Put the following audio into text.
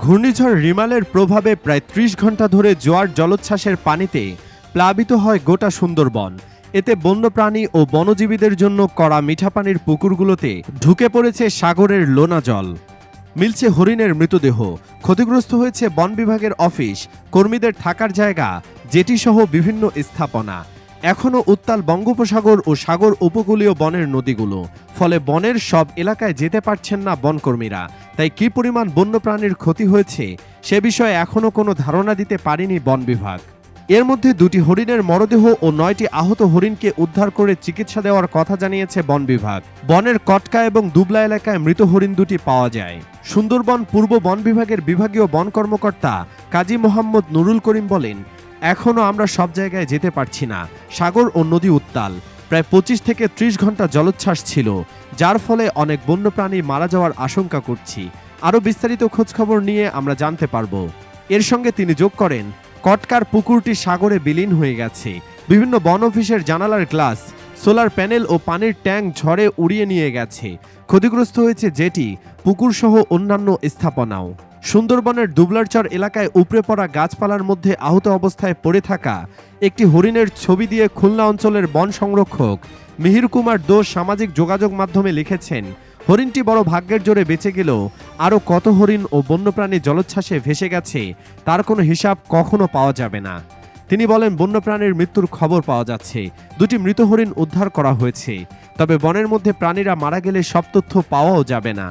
ঘূর্ণিঝড় রিমালের প্রভাবে প্রায় ৩০ ঘন্টা ধরে জোয়ার জলোচ্ছ্বাসের পানিতে প্লাবিত হয় গোটা সুন্দরবন। এতে বন্যপ্রাণী ও বনজীবীদের জন্য কড়া মিঠা পানির পুকুরগুলোতে ঢুকে পড়েছে সাগরের লোনা জল। মিলছে হরিণের মৃতদেহ। ক্ষতিগ্রস্ত হয়েছে বন বিভাগের অফিস, কর্মীদের থাকার জায়গা, জেটিসহ বিভিন্ন স্থাপনা। এখনও উত্তাল বঙ্গোপসাগর ও সাগর উপকূলীয় বনের নদীগুলো। ফলে বনের সব এলাকায় যেতে পারছেন না বনকর্মীরা। তাই কী পরিমাণ বন্যপ্রাণীর ক্ষতি হয়েছে সে বিষয়ে এখনও কোনো ধারণা দিতে পারেনি বন বিভাগ। এর মধ্যে 2টি হরিণের মরদেহ ও 9টি আহত হরিণকে উদ্ধার করে চিকিৎসা দেওয়ার কথা জানিয়েছে বন বিভাগ। বনের কটকা এবং দুবলা এলাকায় মৃত হরিণ 2টি পাওয়া যায়। সুন্দরবন পূর্ব বন বিভাগের বিভাগীয় বন কর্মকর্তা কাজী মোহাম্মদ নুরুল করিম বলেন, এখনও আমরা সব জায়গায় যেতে পারছি না। সাগর ও নদী উত্তাল। প্রায় 25 থেকে 30 ঘন্টা জলোচ্ছ্বাস ছিল, যার ফলে অনেক বন্যপ্রাণী মারা যাওয়ার আশঙ্কা করছি। আরও বিস্তারিত খোঁজখবর নিয়ে আমরা জানতে পারব। এর সঙ্গে তিনি যোগ করেন, কটকার পুকুরটি সাগরে বিলীন হয়ে গেছে। বিভিন্ন বন অফিসের জানালার গ্লাস, সোলার প্যানেল ও পানির ট্যাঙ্ক ঝড়ে উড়িয়ে নিয়ে গেছে। ক্ষতিগ্রস্ত হয়েছে জেটি, পুকুর সহ অন্যান্য স্থাপনাও। সুন্দরবনের দুবলারচর এলাকায় উপড়ে পড়া গাছপালার মধ্যে আহত অবস্থায় পড়ে থাকা একটি হরিণের ছবি দিয়ে খুলনা অঞ্চলের বন সংরক্ষক মিহির কুমার দোষ সামাজিক যোগাযোগ মাধ্যমে লিখেছেন, হরিণটি বড় ভাগ্যের জোরে বেঁচে গেলেও আরও কত হরিণ ও বন্যপ্রাণী জলোচ্ছ্বাসে ভেসে গেছে তার কোনো হিসাব কখনো পাওয়া যাবে না। তিনি বলেন, বন্যপ্রাণীর মৃত্যুর খবর পাওয়া যাচ্ছে, 2টি মৃত হরিণ উদ্ধার করা হয়েছে। তবে বনের মধ্যে প্রাণীরা মারা গেলে সব তথ্য পাওয়াও যাবে না।